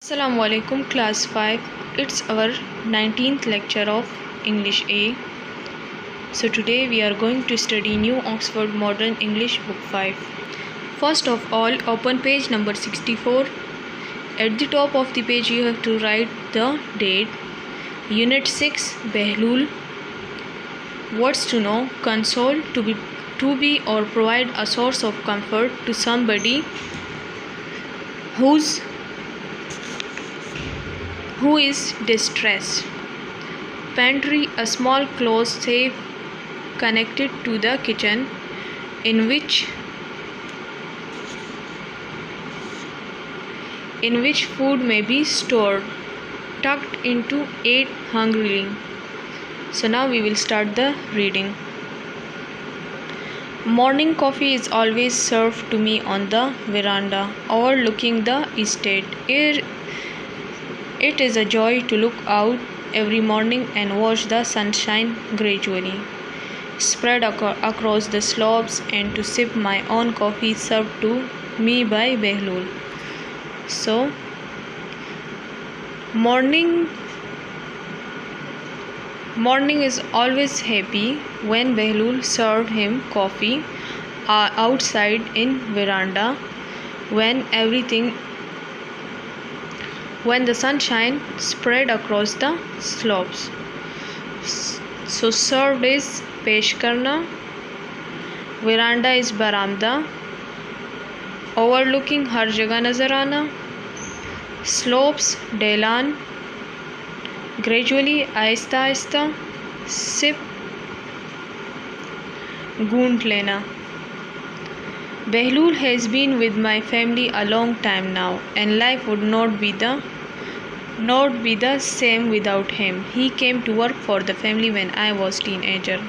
Assalamu alaikum class 5. It's our 19th lecture of English A. So today we are going to study New Oxford Modern English book 5. First of all, open page number 64. At the top of the page you have to write the date. Unit 6 Behlul. Words to know: console, to be or provide a source of comfort to somebody who is distressed. Pantry, a small closed safe connected to the kitchen in which food may be stored, tucked into 8 hungrily. So now we will start the reading. Morning coffee is always served to me on the veranda overlooking the estate. It is a joy to look out every morning and watch the sunshine gradually spread across the slopes and to sip my own coffee served to me by Behlul. So, morning is always happy when Behlul served him coffee outside in veranda when the sunshine spread across the slopes. So served is पेश करना, veranda is बरामदा, overlooking हर जगह नज़र आना, slopes ढलान, gradually Aahista Aahista, sip गूंथ लेना. Behlul has been with my family a long time now, and life would not be the same without him. He came to work for the family when I was teenager.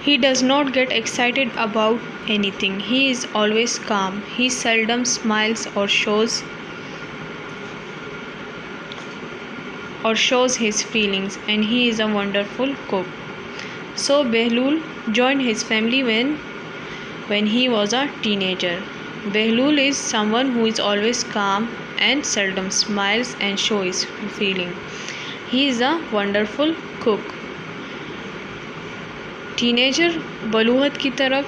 He does not get excited about anything. He is always calm. He seldom smiles or shows his feelings, and he is a wonderful cook. So Behlul joined his family when he was a teenager. Behlul is someone who is always calm and seldom smiles and shows his feeling. He is a wonderful cook. Teenager बलूगत की तरफ,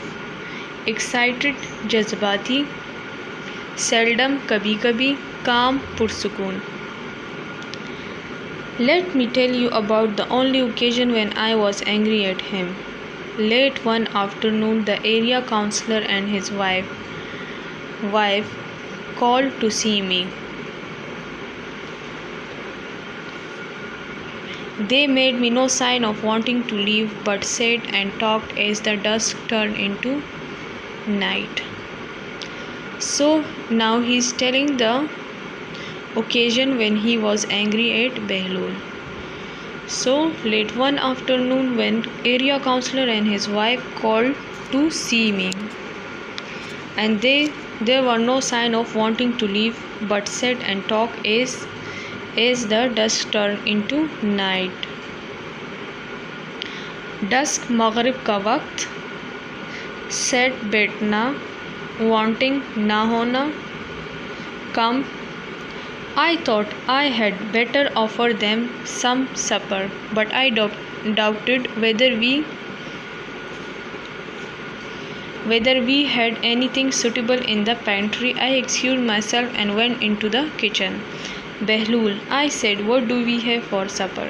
excited जज्बाती, seldom कभी कभी, calm पुरसुकून. Let me tell you about the only occasion when I was angry at him. Late one afternoon, the area councillor and his wife called to see me. They made me no sign of wanting to leave, but sat and talked as the dusk turned into night. So now he is telling the occasion when he was angry at Behlul. So late one afternoon, when area councillor and his wife called to see me, and there were no sign of wanting to leave, but sat and talked as the dusk turned into night. Dusk maghrib का वक्त, sat बैठना, wanting ना होना, come. I thought I had better offer them some supper, but I doubted whether we had anything suitable in the pantry. I excused myself and went into the kitchen. Behlul, I said, what do we have for supper?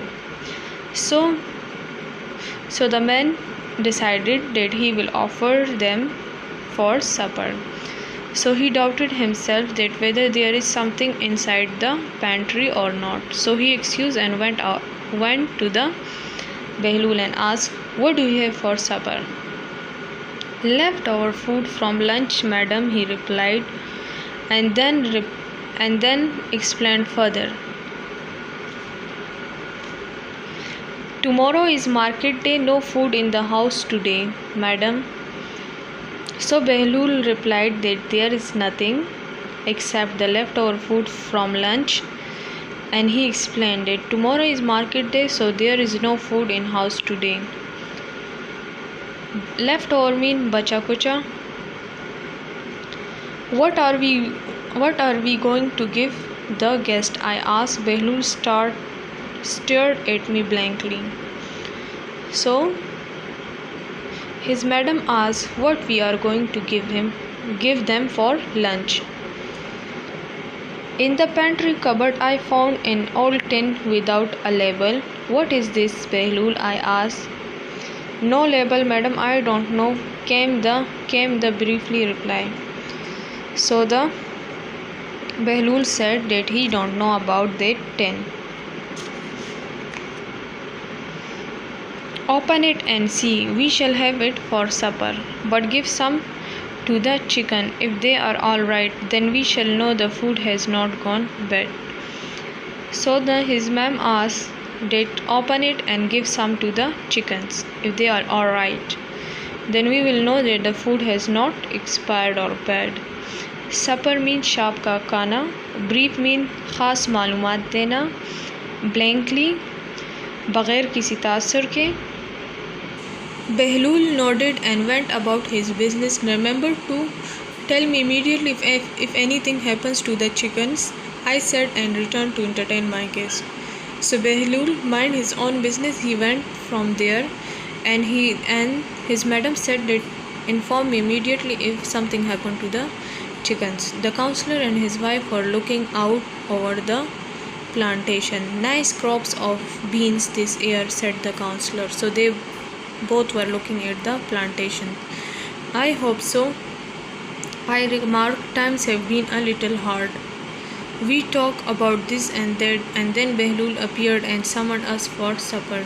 So the man decided that he will offer them for supper. So he doubted himself that whether there is something inside the pantry or not. So he excused and went to the Behlul and asked, what do you have for supper? Leftover food from lunch, madam, he replied, and then explained further. Tomorrow is market day, no food in the house today, madam. So Behlul replied that there is nothing except the leftover food from lunch, and he explained that tomorrow is market day, so there is no food in house today. Leftover mean bacha kucha. What are we going to give the guest? I asked. Behlul stared at me blankly. So his madam asked what we are going to give them for lunch. In the pantry cupboard I found an old tin without a label. What is this, Behlul? I asked. No label, madam, I don't know, came the briefly reply. So the Behlul said that he don't know about that tin. Open it and see. We shall have it for supper, but give some to the chicken. If they are all right, then we shall know the food has not gone bad. So his ma'am asked that open it and give some to the chickens. If they are all right, then we will know that the food has not expired or bad. Supper means शाम का खाना. Brief mean खास मालूमात देना. Blankly बगैर किसी तासुर के. Behlul nodded and went about his business. Remember to tell me immediately if anything happens to the chickens, I said, and returned to entertain my guest. So Behlul minded his own business. He went from there, and his madam said that inform me immediately if something happened to the chickens. The counselor and his wife were looking out over the plantation. Nice crops of beans this year, said the counselor. So they both were looking at the plantation. I hope so, I remarked. Times have been a little hard. We talked about this and that, and then Behlul appeared and summoned us for supper.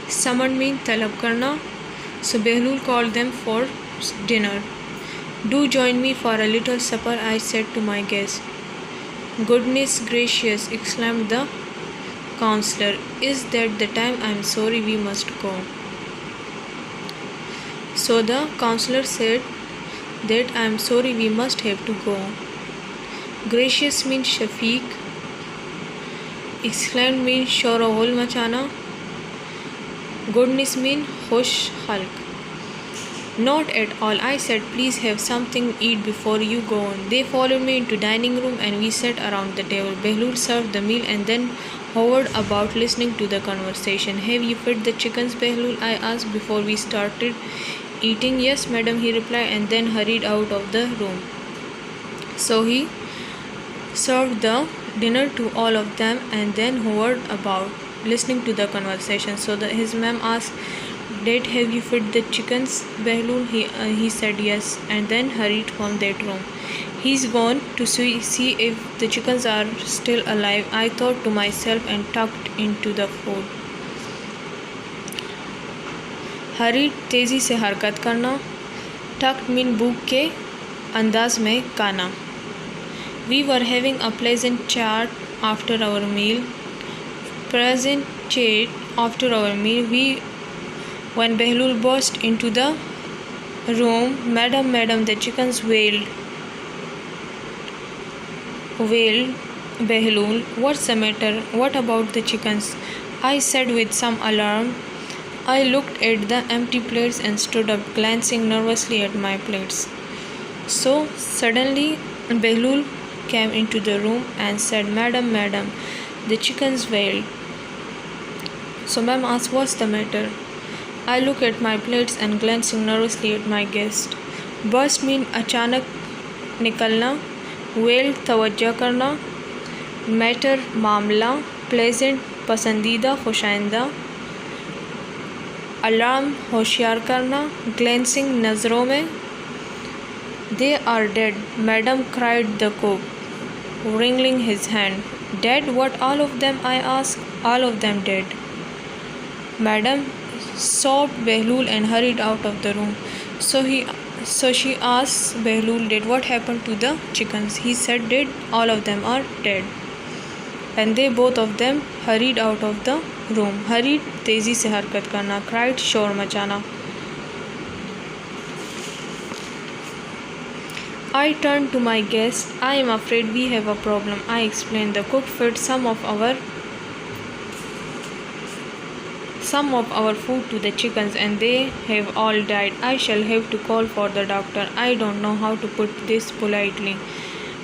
Summoned means talab karna. So Behlul called them for dinner. Do join me for a little supper, I said to my guest. Goodness gracious, exclaimed the counselor. Is that the time? I am sorry, we must go. So the counselor said that I am sorry, we must have to go. Gracious means Shafiq. Exclaimed means शोरगुल मचाना. Goodness means खुश खल्क. Not at all, I said. Please have something to eat before you go on. They followed me into dining room and we sat around the table. Behlul served the meal and then hovered about listening to the conversation. Have you fed the chickens, Behlul? I asked before we started eating. Yes, madam, he replied, and then hurried out of the room. So he served the dinner to all of them and then hovered about listening to the conversation. So his ma'am asked, Dad, have you fed the chickens, Behlul? He said yes, and then hurried from that room. He's gone to see if the chickens are still alive, I thought to myself, and tucked into the food. Hurried तेज़ी से हरकत करना. Talked mean भूख के अंदाज में खाना. We were having a pleasant chat after our meal. When Behlul burst into the room, Madam, the chickens wailed. Behlul, what's the matter? What about the chickens? I said with some alarm. I looked at the empty plates and stood up, glancing nervously at my plates. So suddenly Behlul came into the room and said, Madam, the chickens wailed. So ma'am asked, what's the matter? I looked at my plates and glancing nervously at my guest. Burst mean अचानक निकलना. Wail तवज्जो करना. Matter मामला. Pleasant पसंदीदा खुशाइंदा. Alarm होशियार करना. Glancing नज़रों में. They are dead, madam, cried the cook, wringing his hand. Dead? What, all of them? I asked. All of them dead, madam, sobbed Behlul and hurried out of the room. So she asked Behlul, did what happened to the chickens? He said, dead, all of them are dead. And they both of them hurried out of the room. Hurried, तेजी से हरकत करना. Cried, शोर मचाना. I turned to my guest. I am afraid we have a problem, I explained. The cook fed some some of our food to the chickens and they have all died. I shall have to call for the doctor. I don't know how to put this politely.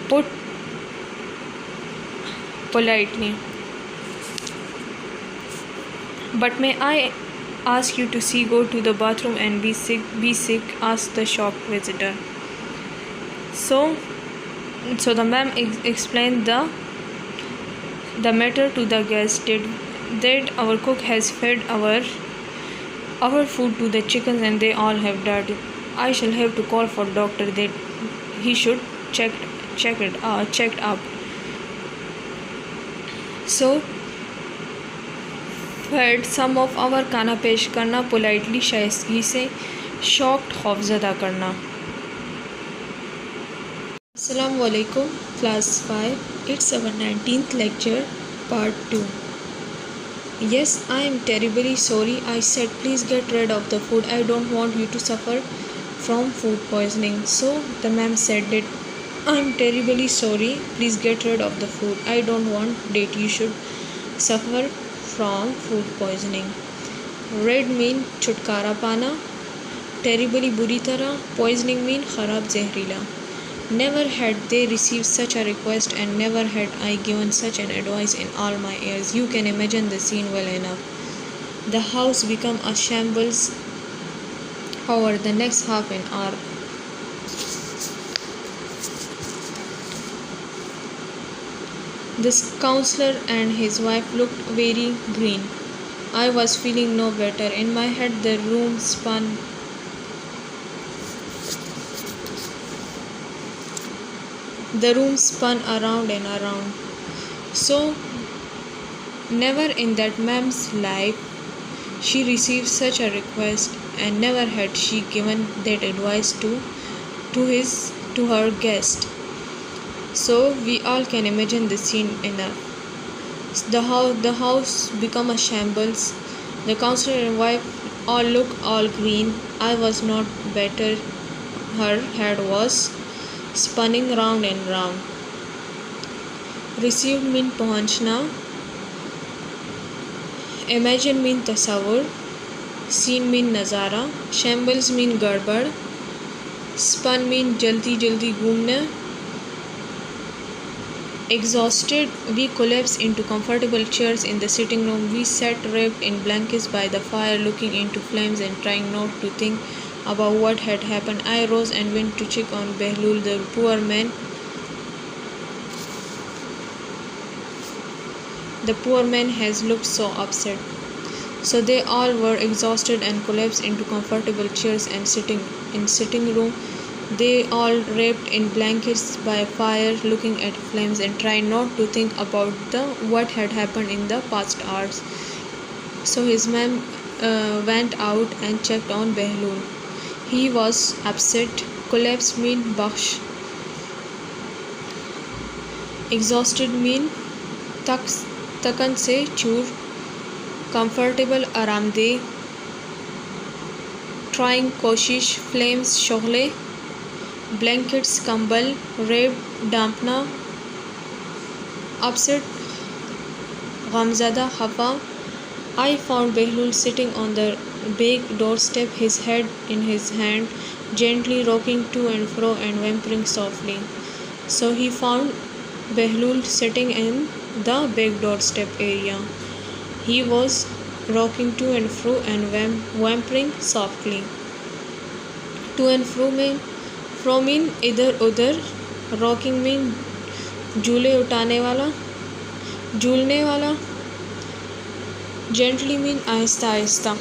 Put politely. But may I ask you to go to the bathroom and be sick, asked the shocked visitor. So the ma'am explained the matter to the guest that our cook has fed our food to the chickens and they all have died. I shall have to call for doctor that he should checked up. So fat some of our खाना पेश करना politely शाइस्तगी से shocked खौफजदा करना. अस्सलाम वालेकुम class 5. It's our 19th lecture part 2. Yes, I am terribly sorry. I said please get rid of the food. I don't want you to suffer from food poisoning. So the ma'am said that I am terribly sorry. Please get rid of the food. I don't want that you should suffer from food poisoning. Red mean छुटकारा पाना, terribly बुरी तरह, poisoning mean खराब जहरीला. Never had they received such a request and never had I given such an advice in all my years. You can imagine the scene well enough. The house became a shambles over the next half an hour. This counselor and his wife looked very green. I was feeling no better. In my head the room spun around and around. So never in that ma'am's life she received such a request, and never had she given that advice to her guest. So we all can imagine the scene enough. The house become a shambles. The counselor and wife all look all green. I was not better. Her head was spinning round and round. Received mean पहुंचना. Imagine mean तस्वुर. Scene mean नज़ारा. Shambles mean गड़बड़. Spun mean जल्दी जल्दी घूमना. Exhausted, we collapsed into comfortable chairs in the sitting room. We sat wrapped in blankets by the fire, looking into flames and trying not to think about what had happened. I rose and went to check on Behlul, the poor man. The poor man has looked so upset. So they all were exhausted and collapsed into comfortable chairs and sitting room. They all wrapped in blankets by fire, looking at flames and trying not to think about what had happened in the past hours. So his ma'am went out and checked on Behlul. He was upset. Collapsed mean bakhsh. Exhausted mean takan se chur. Comfortable आरामदेह. Trying कोशिश. Flames Sholay. Blankets कंबल. Wrapped dampna. Upset गमज़दा खफा. I found Behlul sitting on the big doorstep, his head in his hand, gently rocking to and fro and whimpering softly. So he found Behlul sitting in the big doorstep area. He was rocking to and fro and whimpering softly. To and fro mean fro mean इधर उधर. Rocking mean झूले उठाने वाला, झूलने वाला. Gently mean Aahista Aahista.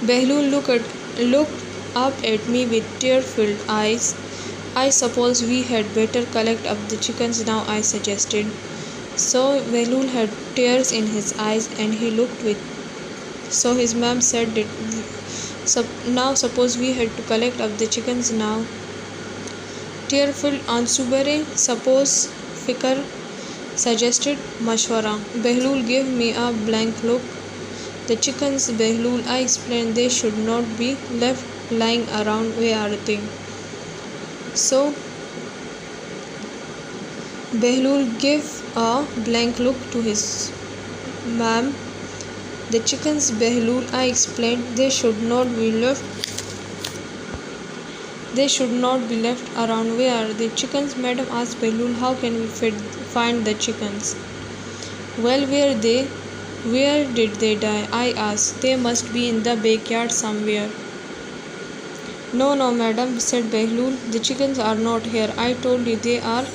Behlul looked up at me with tear-filled eyes. I suppose we had better collect up the chickens now, I suggested. So Behlul had tears in his eyes and he looked with. So his ma'am said that now suppose we had to collect up the chickens now. Tear-filled आंसू भरे. Suppose फिकर suggested मशवरा. Behlul gave me a blank look. The chickens, Behlul, I explained, they should not be left lying around. Where are they? So Behlul gave a blank look to his ma'am The chickens, Behlul, I explained, they should not be left around. Where are the chickens, madam? Asked Behlul. How can we find the chickens? Well, where did they die? I asked. They must be in the backyard somewhere. No, no, madam, said Behlul. The chickens are not here. I told you they are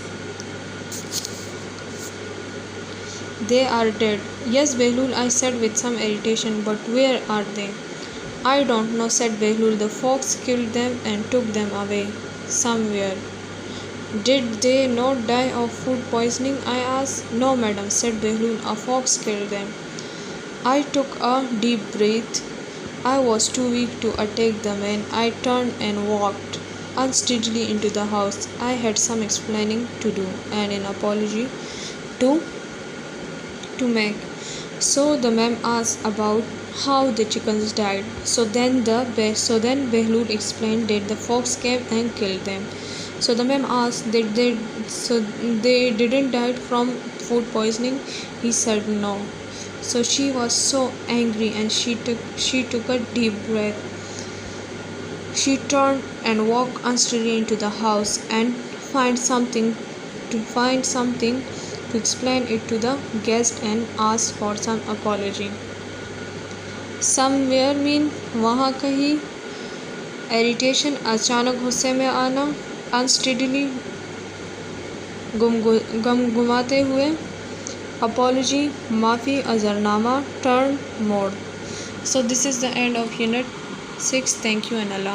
dead. Yes, Behlul, I said with some irritation, but where are they? I don't know, said Behlul. The fox killed them and took them away. Somewhere. Did they not die of food poisoning? I asked. No, madam, said Behlul. A fox killed them. I took a deep breath. I was too weak to attack the man. I turned and walked unsteadily into the house. I had some explaining to do and an apology to make. So the ma'am asked about how the chickens died. So then Behlul explained that the fox came and killed them. So the ma'am asked that they didn't die from food poisoning. He said no. So she was so angry and she took a deep breath. She turned and walked unsteadily into the house and find something to explain it to the guest and ask for some apology. Somewhere mean वहाँ कहीं. Irritation, अचानक गुस्से में आना. Unsteadily, गुमगुमाते हुए. Apology, माफ़ी, अज़रनामा. Turn, मोड़. So this is the end of unit 6. Thank you and Allah.